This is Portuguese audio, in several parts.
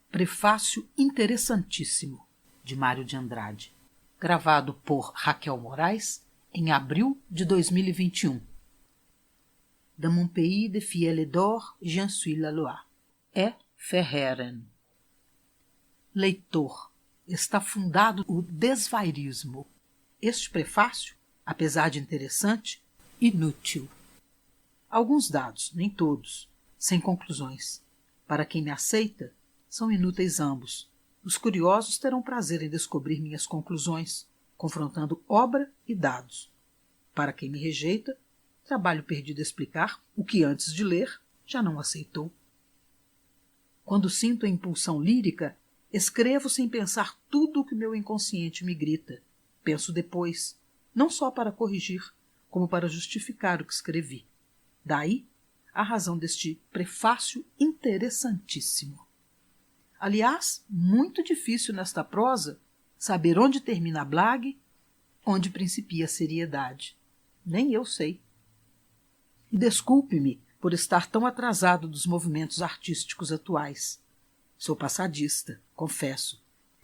Prefácio interessantíssimo, de Mário de Andrade, gravado por Raquel Moraes em abril de 2021. Dans mon pays de fiel et d'or, j'en suis la loi. E. Verhaeren. Leitor, está fundado o desvairismo. Este prefácio, apesar de interessante, inútil. Alguns dados, nem todos, sem conclusões. Para quem me aceita, são inúteis ambos. Os curiosos terão prazer em descobrir minhas conclusões, confrontando obra e dados. Para quem me rejeita, trabalho perdido a explicar o que antes de ler já não aceitou. Quando sinto a impulsão lírica, escrevo sem pensar tudo o que meu inconsciente me grita. Penso depois, não só para corrigir, como para justificar o que escrevi. Daí a razão deste prefácio interessantíssimo. Aliás, muito difícil nesta prosa saber onde termina a blague, onde principia a seriedade. Nem eu sei. E desculpe-me por estar tão atrasado dos movimentos artísticos atuais. Sou passadista, confesso.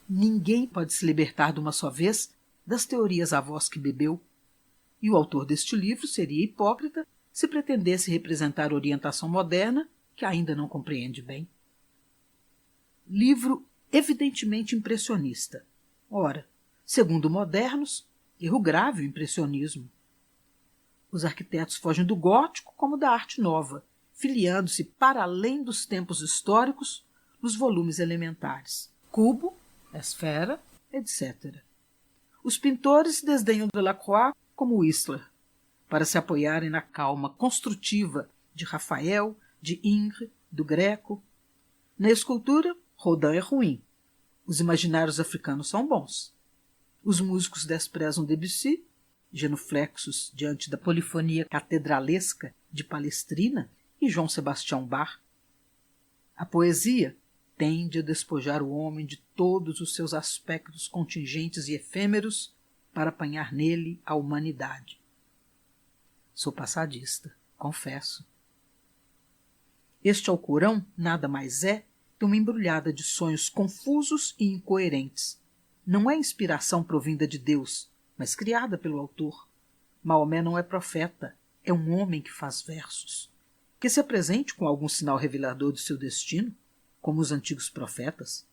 Ninguém pode se libertar de uma só vez das teorias avós que bebeu. E o autor deste livro seria hipócrita se pretendesse representar orientação moderna que ainda não compreende bem. Livro evidentemente impressionista. Ora, segundo modernos, erro grave o impressionismo. Os arquitetos fogem do gótico como da arte nova, filiando-se para além dos tempos históricos nos volumes elementares. Cubo, esfera, etc. Os pintores desdenham Delacroix como Whistler, para se apoiarem na calma construtiva de Rafael, de Ingres, do Greco. Na escultura, Rodin é ruim. Os imaginários africanos são bons. Os músicos desprezam Debussy, genuflexos diante da polifonia catedralesca de Palestrina e João Sebastião Bach. A poesia tende a despojar o homem de todos os seus aspectos contingentes e efêmeros para apanhar nele a humanidade. Sou passadista, confesso. Este Alcorão nada mais é que uma embrulhada de sonhos confusos e incoerentes. Não é inspiração provinda de Deus, mas criada pelo autor. Maomé não é profeta, é um homem que faz versos. Que se apresente com algum sinal revelador de seu destino, como os antigos profetas.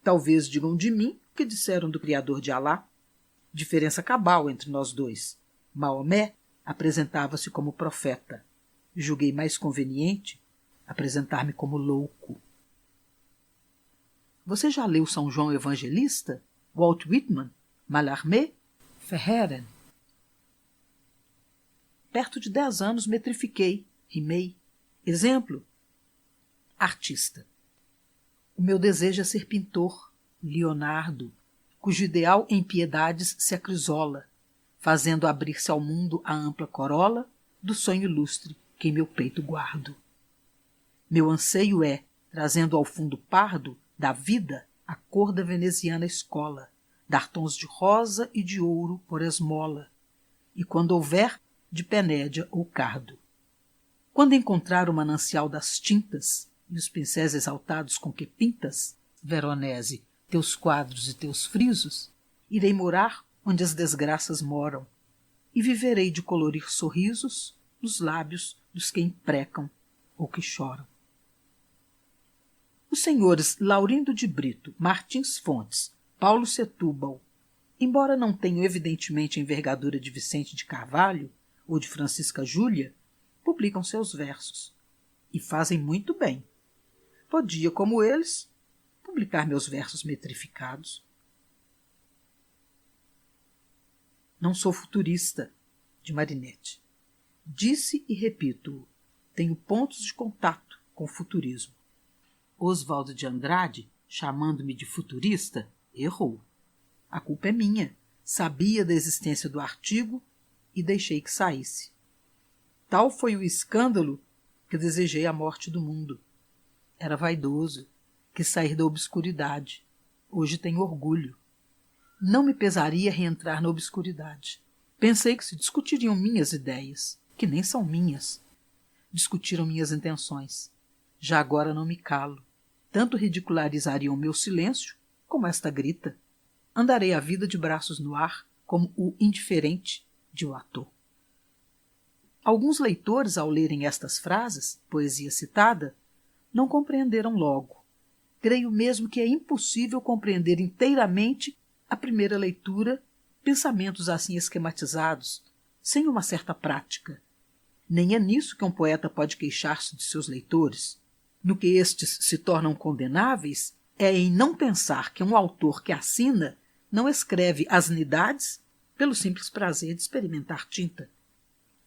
Talvez digam de mim o que disseram do Criador de Alá. Diferença cabal entre nós dois. Maomé apresentava-se como profeta. Julguei mais conveniente apresentar-me como louco. Você já leu São João Evangelista? Walt Whitman? Mallarmé? Verhaeren? Perto de 10 anos metrifiquei, rimei. Exemplo? Artista. O meu desejo é ser pintor, Leonardo, cujo ideal em piedades se acrisola, fazendo abrir-se ao mundo a ampla corola do sonho ilustre que em meu peito guardo. Meu anseio é, trazendo ao fundo pardo da vida a cor da veneziana escola, dar tons de rosa e de ouro por esmola, e quando houver, de penédia ou cardo. Quando encontrar o manancial das tintas e os pincéis exaltados com que pintas, Veronese, teus quadros e teus frisos, irei morar onde as desgraças moram, e viverei de colorir sorrisos nos lábios dos que imprecam ou que choram. Os senhores Laurindo de Brito, Martins Fontes, Paulo Setúbal, embora não tenham evidentemente a envergadura de Vicente de Carvalho ou de Francisca Júlia, publicam seus versos. E fazem muito bem. Podia, como eles, publicar meus versos metrificados. Não sou futurista, de Marinette. Disse e repito, tenho pontos de contato com o futurismo. Oswald de Andrade, chamando-me de futurista, errou. A culpa é minha. Sabia da existência do artigo e deixei que saísse. Tal foi o escândalo que desejei a morte do mundo. Era vaidoso, quis sair da obscuridade. Hoje tenho orgulho. Não me pesaria reentrar na obscuridade. Pensei que se discutiriam minhas ideias, que nem são minhas. Discutiram minhas intenções. Já agora não me calo. tanto ridicularizariam o meu silêncio como esta grita. Andarei a vida de braços no ar, como o indiferente de Watteau. Alguns leitores, ao lerem estas frases, poesia citada, não compreenderam logo. Creio mesmo que é impossível compreender inteiramente à primeira leitura pensamentos assim esquematizados, sem uma certa prática. Nem é nisso que um poeta pode queixar-se de seus leitores. No que estes se tornam condenáveis é em não pensar que um autor que assina não escreve asnidades pelo simples prazer de experimentar tinta,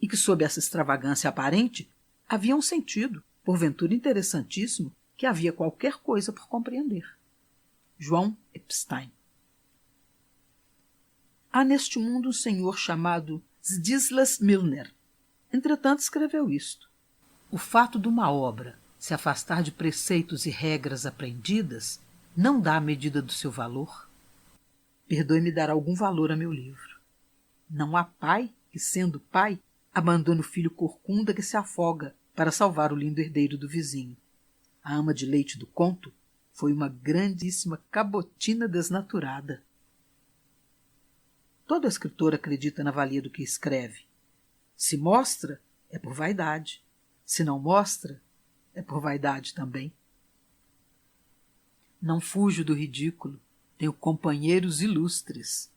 e que sob essa extravagância aparente havia um sentido, porventura interessantíssimo, que havia qualquer coisa por compreender. João Epstein. Há neste mundo um senhor chamado Zdzislas Milner. Entretanto, escreveu isto. O fato de uma obra se afastar de preceitos e regras aprendidas não dá a medida do seu valor. Perdoe-me dar algum valor a meu livro. Não há pai que, sendo pai, abandone o filho corcunda que se afoga para salvar o lindo herdeiro do vizinho. A ama de leite do conto foi uma grandíssima cabotina desnaturada. Todo escritor acredita na valia do que escreve. Se mostra, é por vaidade. Se não mostra, é por vaidade também. Não fujo do ridículo, tenho companheiros ilustres.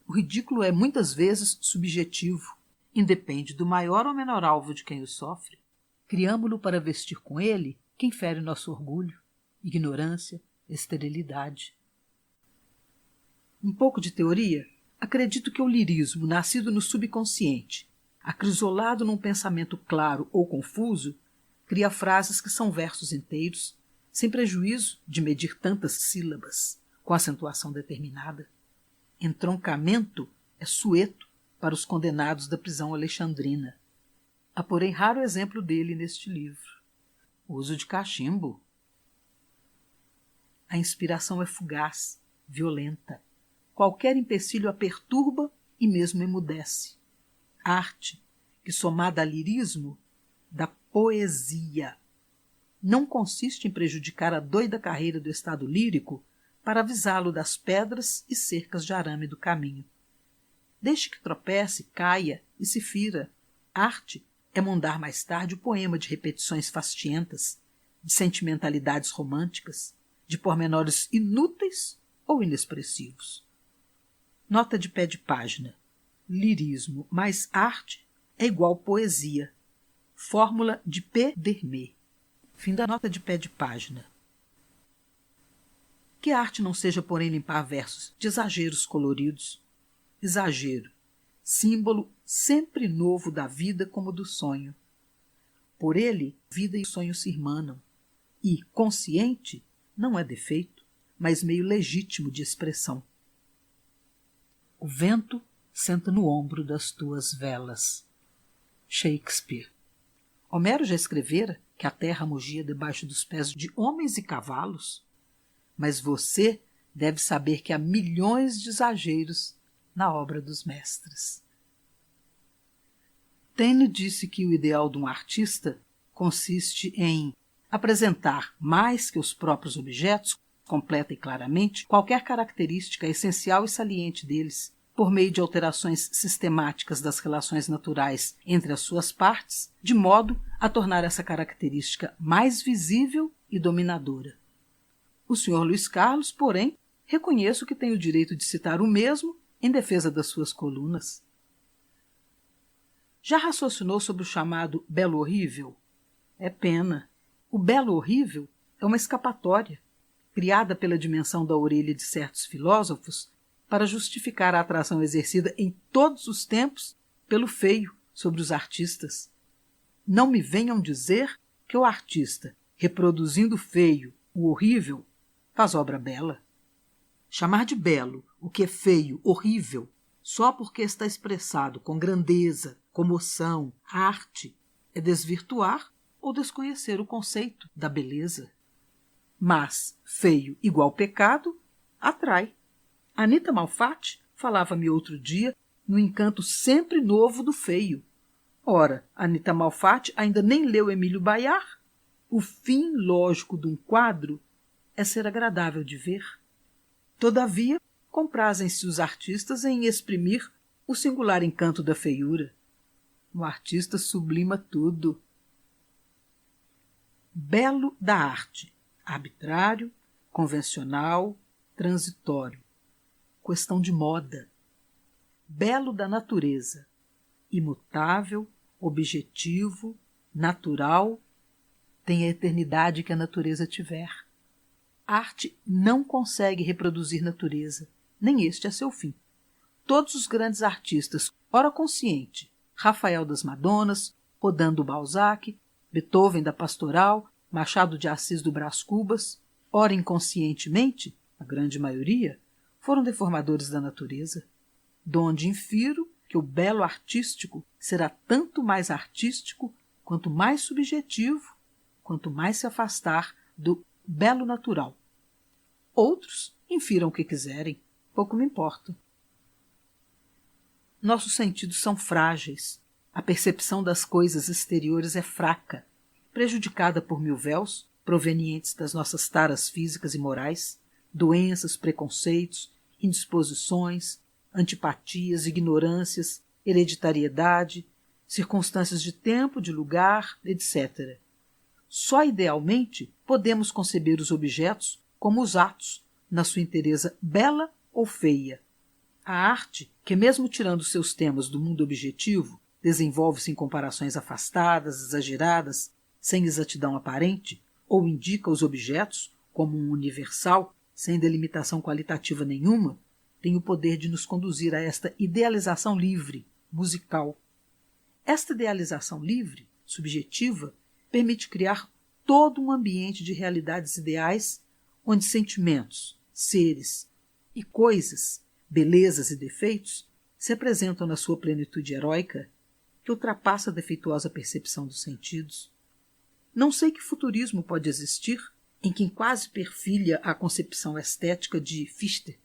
O ridículo é muitas vezes subjetivo, independe do maior ou menor alvo de quem o sofre. Criamo-lo para vestir com ele quem fere nosso orgulho, ignorância, esterilidade. Um pouco de teoria? Acredito que o lirismo, nascido no subconsciente, acrisolado num pensamento claro ou confuso, cria frases que são versos inteiros, sem prejuízo de medir tantas sílabas, com acentuação determinada. Entroncamento é sueto para os condenados da prisão alexandrina. Há, porém, raro exemplo dele neste livro. O uso de cachimbo. A inspiração é fugaz, violenta. Qualquer empecilho a perturba e mesmo emudece. Arte, que somada a lirismo, dá poesia. Não consiste em prejudicar a doida carreira do estado lírico para avisá-lo das pedras e cercas de arame do caminho. Deixe que tropece, caia e se fira. Arte é mondar mais tarde o poema de repetições fastientas, de sentimentalidades românticas, de pormenores inúteis ou inexpressivos. Nota de pé de página. Lirismo mais arte é igual poesia. Fórmula de P. Dermé. Fim da nota de pé de página. Que a arte não seja, porém, limpar versos de exageros coloridos. Exagero, símbolo sempre novo da vida como do sonho. Por ele, vida e sonho se irmanam. E consciente não é defeito, mas meio legítimo de expressão. O vento senta no ombro das tuas velas. Shakespeare. Homero já escrevera que a terra mugia debaixo dos pés de homens e cavalos? Mas você deve saber que há milhões de exageros na obra dos mestres. Taine disse que o ideal de um artista consiste em apresentar mais que os próprios objetos, completa e claramente, qualquer característica essencial e saliente deles, por meio de alterações sistemáticas das relações naturais entre as suas partes, de modo a tornar essa característica mais visível e dominadora. O Sr. Luiz Carlos, porém, reconheço que tem o direito de citar o mesmo em defesa das suas colunas. Já raciocinou sobre o chamado belo horrível? É pena. O belo horrível é uma escapatória, criada pela dimensão da orelha de certos filósofos para justificar a atração exercida em todos os tempos pelo feio sobre os artistas. Não me venham dizer que o artista, reproduzindo o feio, o horrível, faz obra bela. Chamar de belo o que é feio, horrível, só porque está expressado com grandeza, comoção, arte, é desvirtuar ou desconhecer o conceito da beleza. Mas feio igual pecado atrai. Anita Malfatti falava-me outro dia no encanto sempre novo do feio. Ora, Anita Malfatti ainda nem leu Emílio Bayard. o fim lógico de um quadro é ser agradável de ver. Todavia, comprazem-se os artistas em exprimir o singular encanto da feiura. O artista sublima tudo. Belo da arte, arbitrário, convencional, transitório, questão de moda. Belo da natureza, imutável, objetivo, natural, tem a eternidade que a natureza tiver. Arte não consegue reproduzir natureza, nem este é seu fim. Todos os grandes artistas, ora consciente, Rafael das Madonas, Rodin do Balzac, Beethoven da Pastoral, Machado de Assis do Brás Cubas, ora inconscientemente, a grande maioria, foram deformadores da natureza, donde infiro que o belo artístico será tanto mais artístico quanto mais subjetivo, quanto mais se afastar do belo natural. Outros infiram o que quiserem, pouco me importa. Nossos sentidos são frágeis, a percepção das coisas exteriores é fraca, prejudicada por mil véus provenientes das nossas taras físicas e morais, doenças, preconceitos, indisposições, antipatias, ignorâncias, hereditariedade, circunstâncias de tempo, de lugar, etc. Só idealmente podemos conceber os objetos como os atos, na sua inteireza bela ou feia. A arte, que mesmo tirando seus temas do mundo objetivo, desenvolve-se em comparações afastadas, exageradas, sem exatidão aparente, ou indica os objetos como um universal, sem delimitação qualitativa nenhuma, tem o poder de nos conduzir a esta idealização livre, musical. Esta idealização livre, subjetiva, permite criar todo um ambiente de realidades ideais onde sentimentos, seres e coisas, belezas e defeitos se apresentam na sua plenitude heróica que ultrapassa a defeituosa percepção dos sentidos. Não sei que futurismo pode existir em quem quase perfilha a concepção estética de Fichte.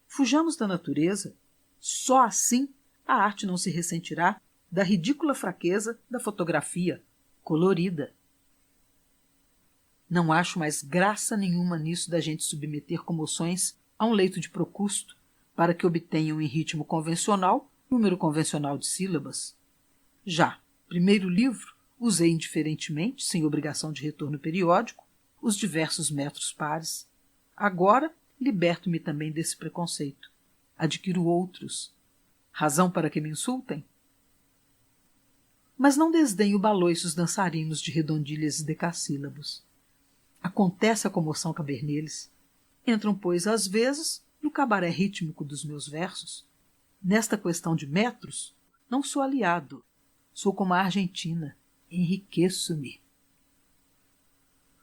Fujamos da natureza, só assim a arte não se ressentirá da ridícula fraqueza da fotografia colorida. Não acho mais graça nenhuma nisso da gente submeter comoções a um leito de Procusto para que obtenham em ritmo convencional número convencional de sílabas. Já, primeiro livro, usei indiferentemente, sem obrigação de retorno periódico, os diversos metros pares. Agora, liberto-me também desse preconceito. Adquiro outros. Razão para que me insultem? Mas não desdenho baloiços dançarinos de redondilhas e decassílabos. Acontece a comoção caber neles. Entram, pois, às vezes, no cabaré rítmico dos meus versos. Nesta questão de metros, não sou aliado. Sou como a Argentina. Enriqueço-me.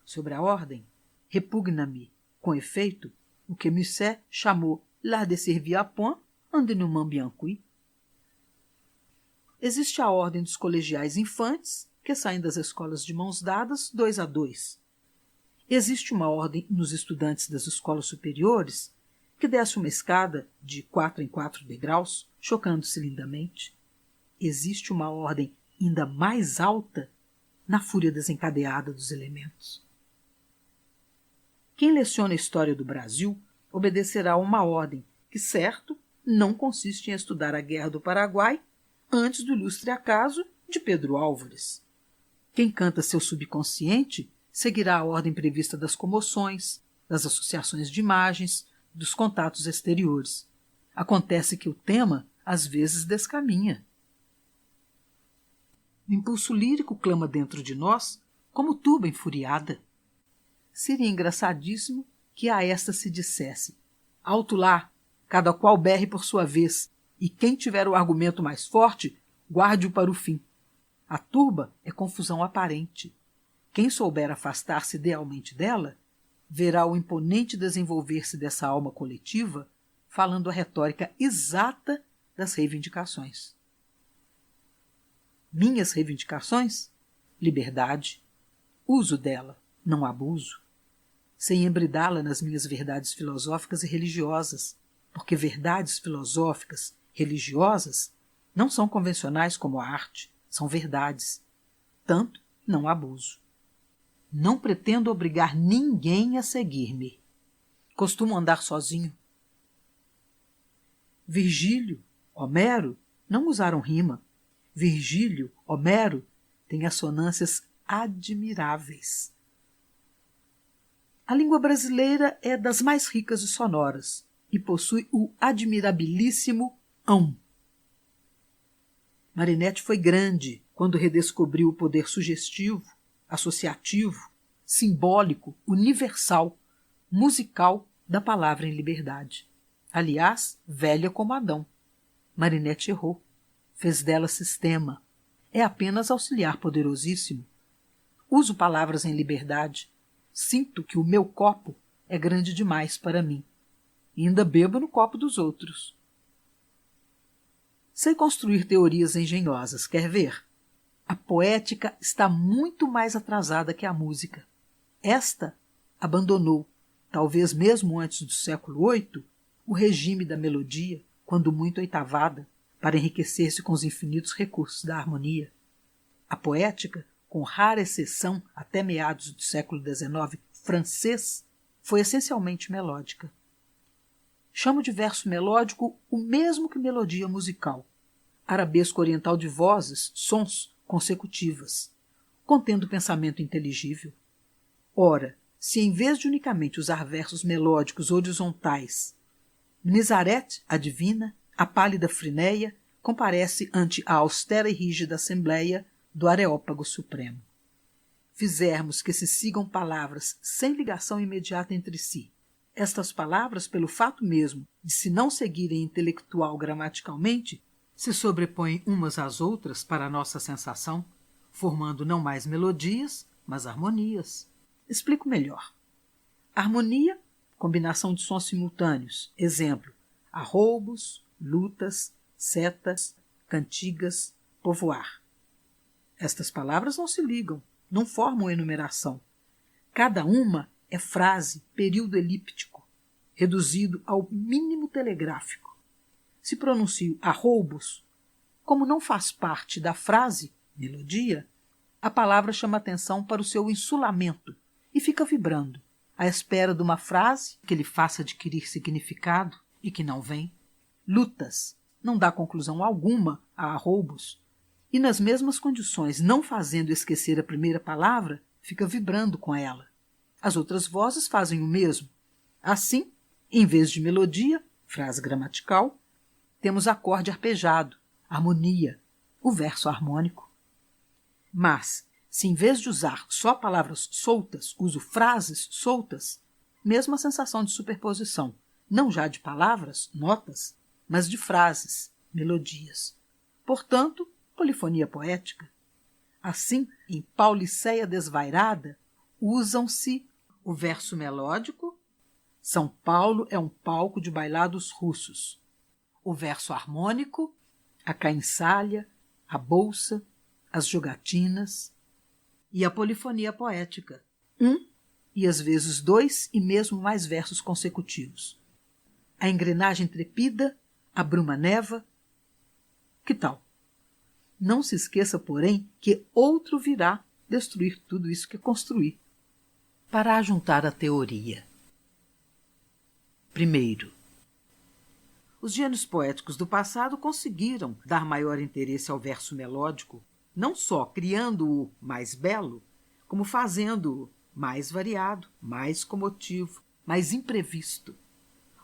Sobre a ordem, repugna-me, com efeito, o que Musset chamou l'art de servir à point un dénouement bien cuit. Existe a ordem dos colegiais infantes, que saem das escolas de mãos dadas 2 a 2. Existe uma ordem nos estudantes das escolas superiores, que desce uma escada de 4 em 4 degraus, chocando-se lindamente. Existe uma ordem ainda mais alta na fúria desencadeada dos elementos. Quem leciona a história do Brasil obedecerá a uma ordem que, certo, não consiste em estudar a Guerra do Paraguai antes do ilustre acaso de Pedro Álvares. Quem canta seu subconsciente seguirá a ordem prevista das comoções, das associações de imagens, dos contatos exteriores. Acontece que o tema, às vezes, descaminha. O impulso lírico clama dentro de nós como turba enfuriada. Seria engraçadíssimo que a esta se dissesse: alto lá, cada qual berre por sua vez, e quem tiver o argumento mais forte, guarde-o para o fim. A turba é confusão aparente. Quem souber afastar-se idealmente dela, verá o imponente desenvolver-se dessa alma coletiva, falando a retórica exata das reivindicações. Minhas reivindicações? Liberdade. Uso dela, não abuso. Sem embridá-la nas minhas verdades filosóficas e religiosas, porque verdades filosóficas, religiosas, não são convencionais como a arte, são verdades. Tanto, não abuso. Não pretendo obrigar ninguém a seguir-me. Costumo andar sozinho. Virgílio, Homero não usaram rima. Virgílio, Homero têm assonâncias admiráveis. A língua brasileira é das mais ricas e sonoras e possui o admirabilíssimo ão. Marinetti foi grande quando redescobriu o poder sugestivo, associativo, simbólico, universal, musical da palavra em liberdade. Aliás, velha como Adão. Marinetti errou. Fez dela sistema. É apenas auxiliar poderosíssimo. Uso palavras em liberdade. Sinto que o meu copo é grande demais para mim. E ainda bebo no copo dos outros. Sei construir teorias engenhosas, quer ver? A poética está muito mais atrasada que a música. Esta abandonou, talvez mesmo antes do século VIII, o regime da melodia, quando muito oitavada, para enriquecer-se com os infinitos recursos da harmonia. A poética, com rara exceção até meados do século XIX francês, foi essencialmente melódica. Chamo de verso melódico o mesmo que melodia musical, arabesco oriental de vozes, sons consecutivas, contendo pensamento inteligível. Ora, se em vez de unicamente usar versos melódicos horizontais, Mnizaret, a divina, a pálida Frinéia, comparece ante a austera e rígida assembleia do Areópago Supremo. Fizermos que se sigam palavras sem ligação imediata entre si. Estas palavras, pelo fato mesmo de se não seguirem intelectual gramaticalmente, se sobrepõem umas às outras para a nossa sensação, formando não mais melodias, mas harmonias. Explico melhor. Harmonia, combinação de sons simultâneos. Exemplo, arroubos, lutas, setas, cantigas, povoar. Estas palavras não se ligam, não formam enumeração. Cada uma é frase, período elíptico, reduzido ao mínimo telegráfico. Se pronuncio arroubos, como não faz parte da frase, melodia, a palavra chama atenção para o seu insulamento e fica vibrando, à espera de uma frase que lhe faça adquirir significado e que não vem. Lutas, não dá conclusão alguma a arroubos, e nas mesmas condições, não fazendo esquecer a primeira palavra, fica vibrando com ela. As outras vozes fazem o mesmo. Assim, em vez de melodia, frase gramatical, temos acorde arpejado, harmonia, o verso harmônico. Mas, se em vez de usar só palavras soltas, uso frases soltas, mesma sensação de superposição, não já de palavras, notas, mas de frases, melodias. Portanto, polifonia poética. Assim, em Pauliceia Desvairada, usam-se o verso melódico, São Paulo é um palco de bailados russos, o verso harmônico, a cainsalha, a bolsa, as jogatinas, e a polifonia poética, e às vezes 2 e mesmo mais versos consecutivos. A engrenagem trepida, a bruma neva. Que tal? Não se esqueça, porém, que outro virá destruir tudo isso que construí. Para ajuntar a teoria. Primeiro, os gênios poéticos do passado conseguiram dar maior interesse ao verso melódico, não só criando-o mais belo, como fazendo-o mais variado, mais comotivo, mais imprevisto.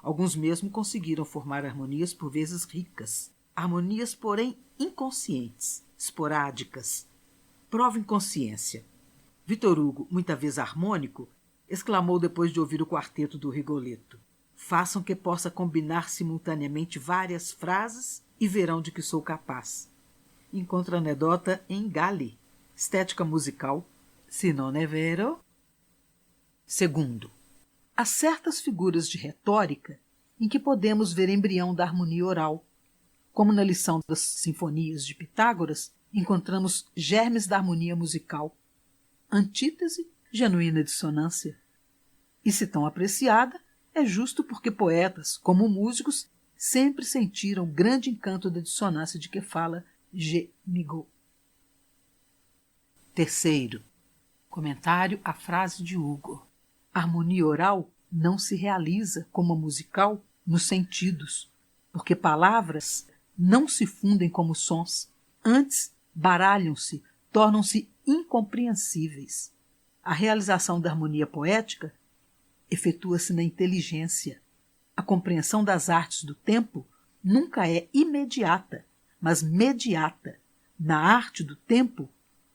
Alguns mesmo conseguiram formar harmonias por vezes ricas, harmonias, porém, inconscientes, esporádicas. Prova inconsciência. Vitor Hugo, muita vez harmônico, exclamou depois de ouvir o quarteto do Rigoletto: façam que possa combinar simultaneamente várias frases e verão de que sou capaz. Encontra anedota em Galli, Estética Musical, se non è vero. Segundo, há certas figuras de retórica em que podemos ver embrião da harmonia oral. Como na lição das sinfonias de Pitágoras, encontramos germes da harmonia musical. Antítese, genuína dissonância. E se tão apreciada, é justo porque poetas, como músicos, sempre sentiram o grande encanto da dissonância de que fala G. Migaud. Terceiro, Comentário à frase de Hugo. A harmonia oral não se realiza como a musical nos sentidos, porque palavras não se fundem como sons, antes baralham-se, tornam-se incompreensíveis. A realização da harmonia poética efetua-se na inteligência. A compreensão das artes do tempo nunca é imediata, mas mediata. Na arte do tempo,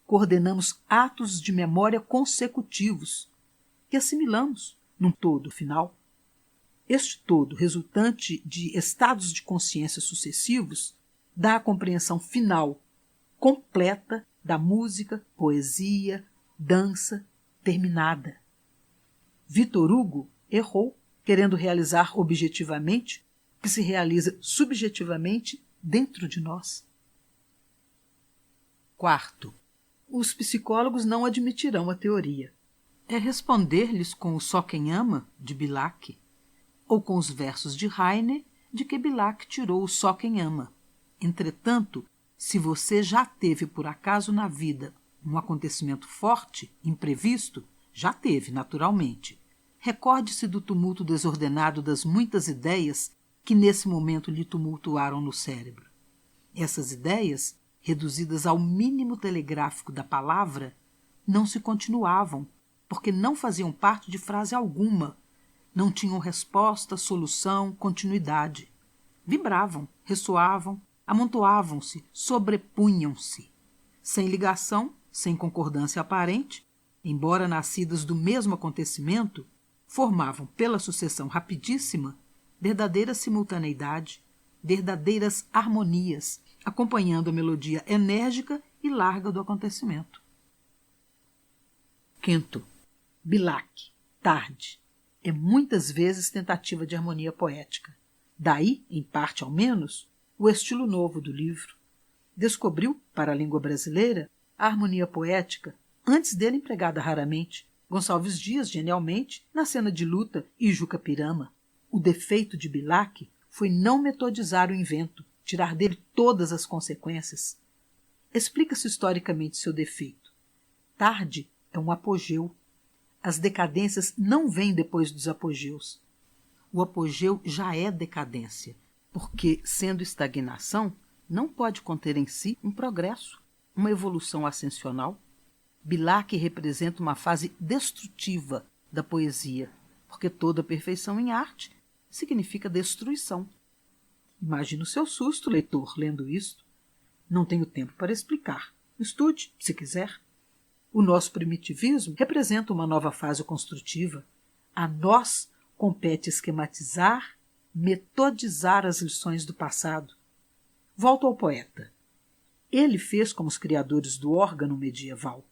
coordenamos atos de memória consecutivos, que assimilamos num todo final. Este todo, resultante de estados de consciência sucessivos, dá a compreensão final, completa, da música, poesia, dança, terminada. Victor Hugo errou, querendo realizar objetivamente o que se realiza subjetivamente dentro de nós. Quarto, os psicólogos não admitirão a teoria. É responder-lhes com o Só Quem Ama, de Bilac, ou com os versos de Heine, de que Bilac tirou o Só Quem Ama. Entretanto, se você já teve por acaso na vida um acontecimento forte, imprevisto, já teve, naturalmente. Recorde-se do tumulto desordenado das muitas ideias que nesse momento lhe tumultuaram no cérebro. Essas ideias, reduzidas ao mínimo telegráfico da palavra, não se continuavam, porque não faziam parte de frase alguma, não tinham resposta, solução, continuidade. Vibravam, ressoavam, amontoavam-se, sobrepunham-se. Sem ligação, sem concordância aparente, embora nascidas do mesmo acontecimento, formavam, pela sucessão rapidíssima, verdadeira simultaneidade, verdadeiras harmonias, acompanhando a melodia enérgica e larga do acontecimento. Quinto, Bilac, tarde, é muitas vezes tentativa de harmonia poética. Daí, em parte ao menos, o estilo novo do livro. Descobriu, para a língua brasileira, a harmonia poética, antes dele empregada raramente, Gonçalves Dias, genialmente, na cena de luta e Juca Pirama. O defeito de Bilac foi não metodizar o invento, tirar dele todas as consequências. Explica-se historicamente seu defeito. Tarde é um apogeu. As decadências não vêm depois dos apogeus. O apogeu já é decadência, porque, sendo estagnação, não pode conter em si um progresso, uma evolução ascensional. Bilac representa uma fase destrutiva da poesia, porque toda perfeição em arte significa destruição. Imagina o seu susto, leitor, lendo isto. Não tenho tempo para explicar. Estude, se quiser. O nosso primitivismo representa uma nova fase construtiva. A nós compete esquematizar, metodizar as lições do passado. Volto ao poeta. Ele fez como os criadores do órgão medieval.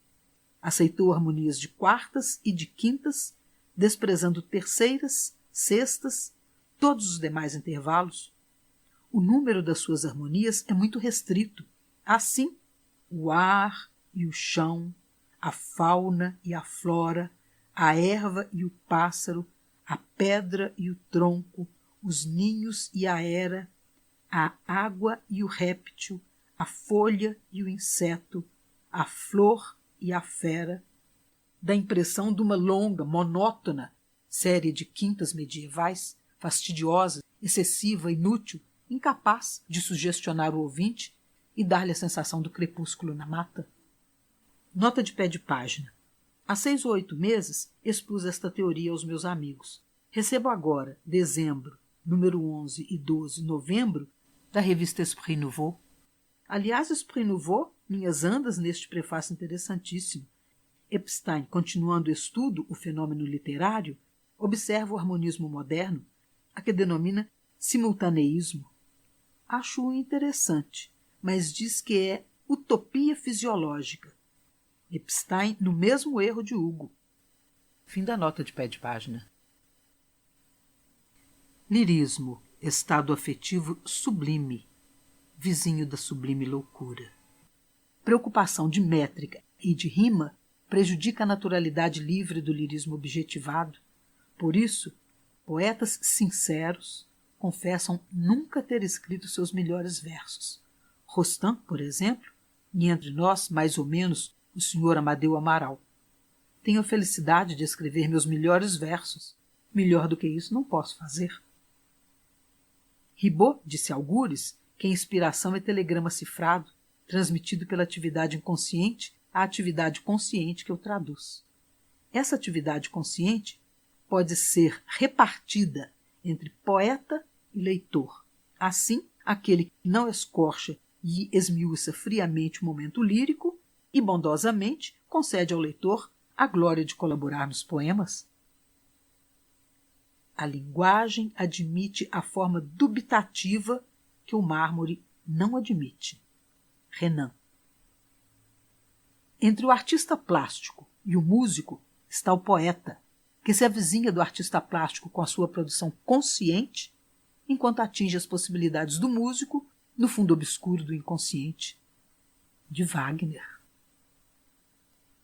Aceitou harmonias de quartas e de quintas, desprezando terceiras, sextas, todos os demais intervalos. O número das suas harmonias é muito restrito. Assim, o ar e o chão, a fauna e a flora, a erva e o pássaro, a pedra e o tronco, os ninhos e a era, a água e o réptil, a folha e o inseto, a flor e a fera, dá a impressão de uma longa, monótona série de quintas medievais, fastidiosa, excessiva, inútil, incapaz de sugestionar o ouvinte e dar-lhe a sensação do crepúsculo na mata. Nota de pé de página. Há 6 ou 8 meses expus esta teoria aos meus amigos. Recebo agora, dezembro, número 11 e 12, novembro, da revista Esprit Nouveau. Aliás, Esprit Nouveau, minhas andas neste prefácio interessantíssimo. Epstein, continuando o estudo, o fenômeno literário, observa o harmonismo moderno, a que denomina simultaneísmo. Acho-o interessante, mas diz que é utopia fisiológica. Epstein no mesmo erro de Hugo. Fim da nota de pé de página. Lirismo, estado afetivo sublime, vizinho da sublime loucura. Preocupação de métrica e de rima prejudica a naturalidade livre do lirismo objetivado. Por isso, poetas sinceros confessam nunca ter escrito seus melhores versos. Rostand, por exemplo, e entre nós, mais ou menos, o Sr. Amadeu Amaral. tenho a felicidade de escrever meus melhores versos. Melhor do que isso não posso fazer. Ribot disse a algures que a inspiração é telegrama cifrado, transmitido pela atividade inconsciente à atividade consciente que eu traduzo. Essa atividade consciente pode ser repartida entre poeta e leitor. Assim, aquele que não escorcha e esmiuça friamente o momento lírico e bondosamente concede ao leitor a glória de colaborar nos poemas. A linguagem admite a forma dubitativa que o mármore não admite. Renan. Entre o artista plástico e o músico está o poeta, que se avizinha do artista plástico com a sua produção consciente, enquanto atinge as possibilidades do músico no fundo obscuro do inconsciente. De Wagner.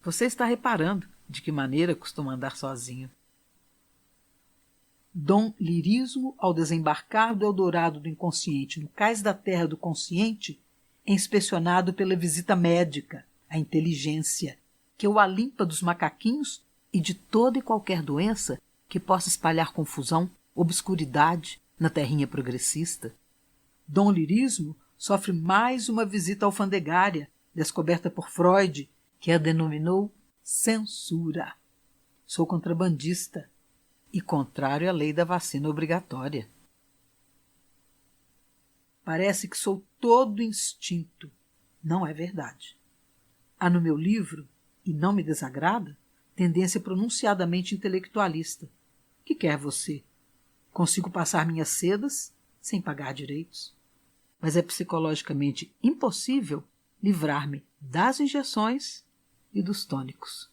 Você está reparando de que maneira costuma andar sozinho. Dom Lirismo, ao desembarcar do Eldorado do inconsciente no cais da terra do consciente, é inspecionado pela visita médica, a inteligência, que o alimpa dos macaquinhos e de toda e qualquer doença que possa espalhar confusão, obscuridade na terrinha progressista. Dom Lirismo sofre mais uma visita alfandegária, descoberta por Freud, que a denominou censura. Sou contrabandista e contrário à lei da vacina obrigatória. Parece que sou todo instinto. Não é verdade. Há no meu livro, e não me desagrada, tendência pronunciadamente intelectualista. Que quer você? Consigo passar minhas sedas sem pagar direitos. Mas é psicologicamente impossível livrar-me das injeções e dos tônicos.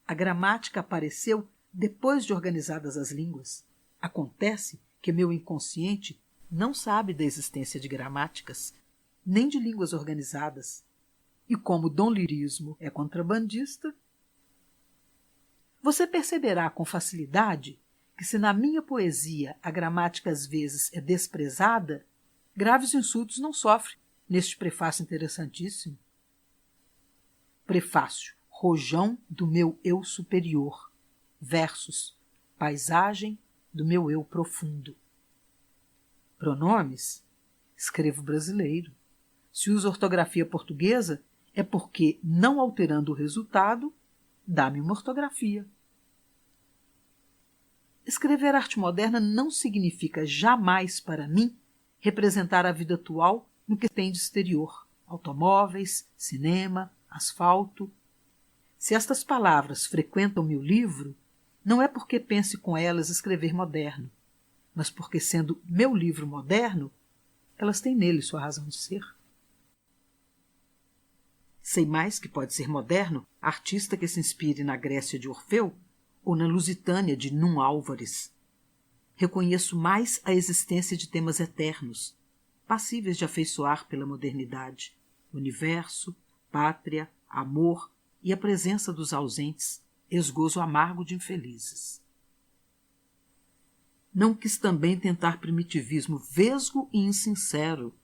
A gramática apareceu depois de organizadas as línguas. Acontece que meu inconsciente não sabe da existência de gramáticas, nem de línguas organizadas. E como Dom Lirismo é contrabandista, você perceberá com facilidade que se na minha poesia a gramática às vezes é desprezada, graves insultos não sofre neste prefácio interessantíssimo. Prefácio. Rojão do meu eu superior. Versos. Paisagem do meu eu profundo. Pronomes. Escrevo brasileiro. Se uso ortografia portuguesa, é porque, não alterando o resultado, dá-me uma ortografia. Escrever arte moderna não significa jamais, para mim, representar a vida atual no que tem de exterior. Automóveis, cinema, asfalto. Se estas palavras frequentam meu livro, não é porque pense com elas escrever moderno, mas porque, sendo meu livro moderno, elas têm nele sua razão de ser. Sei mais que pode ser moderno artista que se inspire na Grécia de Orfeu ou na Lusitânia de Num Álvares. Reconheço mais a existência de temas eternos, passíveis de afeiçoar pela modernidade, universo, pátria, amor e a presença dos ausentes, esgozo amargo de infelizes. Não quis também tentar primitivismo vesgo e insincero.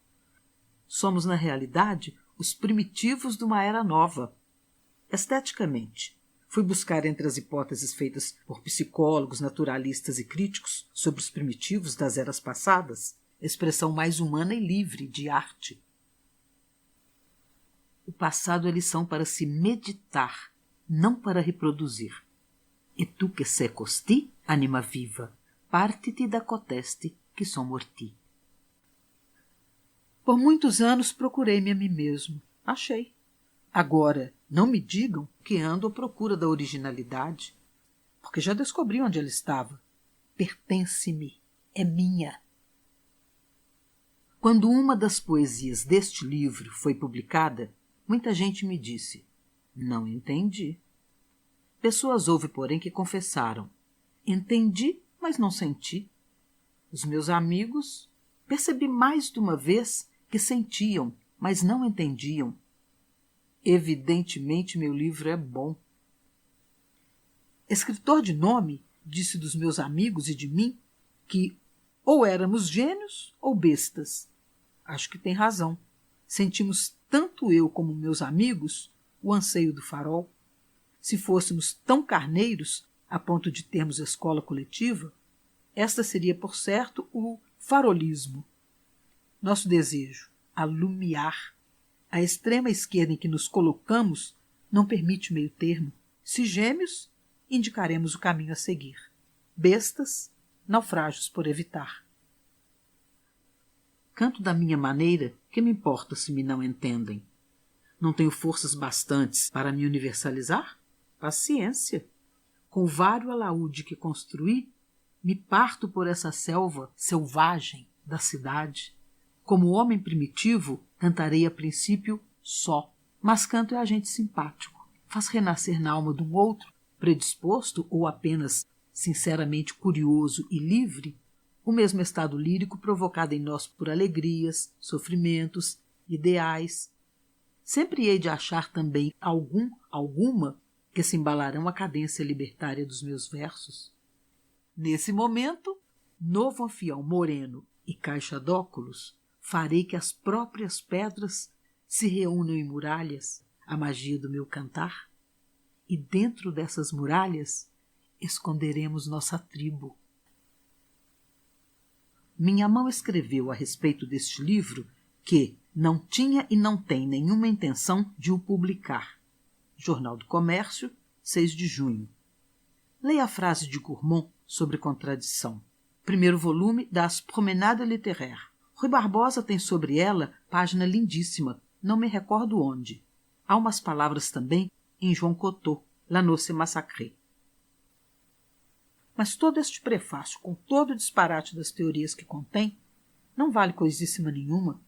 Somos, na realidade, os primitivos de uma era nova. Esteticamente, fui buscar entre as hipóteses feitas por psicólogos, naturalistas e críticos sobre os primitivos das eras passadas, expressão mais humana e livre de arte. O passado é lição para se meditar, não para reproduzir. E tu que se costi, anima viva, parte-te da coteste que são morti. Por muitos anos procurei-me a mim mesmo. Achei. Agora, não me digam que ando à procura da originalidade, porque já descobri onde ela estava. Pertence-me, é minha. Quando uma das poesias deste livro foi publicada, muita gente me disse: não entendi. Pessoas houve, porém, que confessaram: entendi, mas não senti. Os meus amigos percebi mais de uma vez que sentiam, mas não entendiam. Evidentemente meu livro é bom. Escritor de nome disse dos meus amigos e de mim que ou éramos gênios ou bestas. Acho que tem razão. Sentimos tanto eu como meus amigos o anseio do farol. se fôssemos tão carneiros a ponto de termos escola coletiva, esta seria, por certo, o farolismo. Nosso desejo, alumiar, a extrema esquerda em que nos colocamos, não permite meio termo. Se gêmeos, indicaremos o caminho a seguir. Bestas, naufrágios por evitar. Canto da minha maneira, que me importa se me não entendem? Não tenho forças bastantes para me universalizar? Paciência. Com o vário alaúde que construí, me parto por essa selva selvagem da cidade. Como homem primitivo, cantarei a princípio só, mas canto é agente simpático. Faz renascer na alma de um outro, predisposto ou apenas sinceramente curioso e livre, o mesmo estado lírico provocado em nós por alegrias, sofrimentos, ideais. Sempre hei de achar também alguma, que se embalarão a cadência libertária dos meus versos. Nesse momento, novo anfião moreno e caixa d'óculos, farei que as próprias pedras se reúnam em muralhas, a magia do meu cantar, e dentro dessas muralhas esconderemos nossa tribo. Minha mão escreveu a respeito deste livro que não tinha e não tem nenhuma intenção de o publicar. Jornal do Comércio, 6 de junho. Leia a frase de Gourmont sobre contradição. Primeiro volume das Promenades littéraires. Rui Barbosa tem sobre ela página lindíssima, não me recordo onde. Há umas palavras também em João Cocteau, La Noce Massacrée. Mas todo este prefácio, com todo o disparate das teorias que contém, não vale coisíssima nenhuma.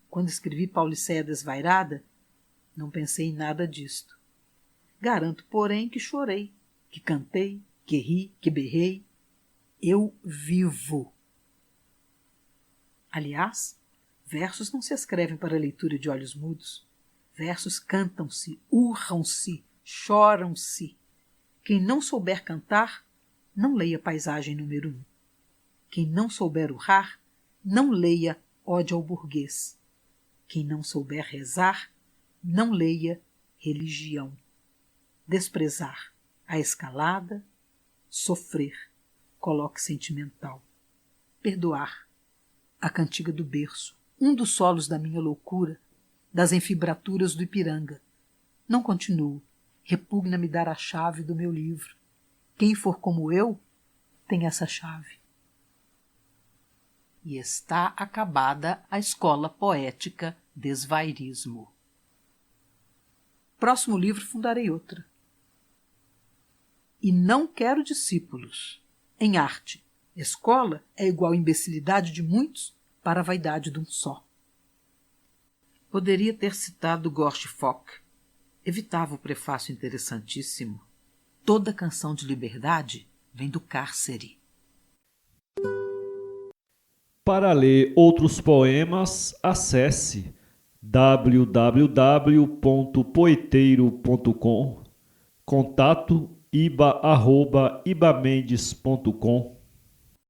Quando escrevi Pauliceia Desvairada, não pensei em nada disto. Garanto, porém, que chorei, que cantei, que ri, que berrei. Eu vivo. Aliás, versos não se escrevem para leitura de olhos mudos. Versos cantam-se, urram-se, choram-se. Quem não souber cantar, não leia Paisagem número 1. Quem não souber urrar, não leia Ódio ao Burguês. Quem não souber rezar, não leia Religião. Desprezar a escalada, sofrer, coloque sentimental. Perdoar a cantiga do berço, um dos solos da minha loucura, das enfibraturas do Ipiranga. Não continuo, repugna-me dar a chave do meu livro. Quem for como eu, tem essa chave. E está acabada a escola poética Desvairismo. Próximo livro fundarei outra. E não quero discípulos. Em arte, escola é igual imbecilidade de muitos para a vaidade de um só. Poderia ter citado Gorge Fock. Evitava o prefácio interessantíssimo. Toda canção de liberdade vem do cárcere. Para ler outros poemas, acesse www.poeteiro.com. Contato iba@ibamendes.com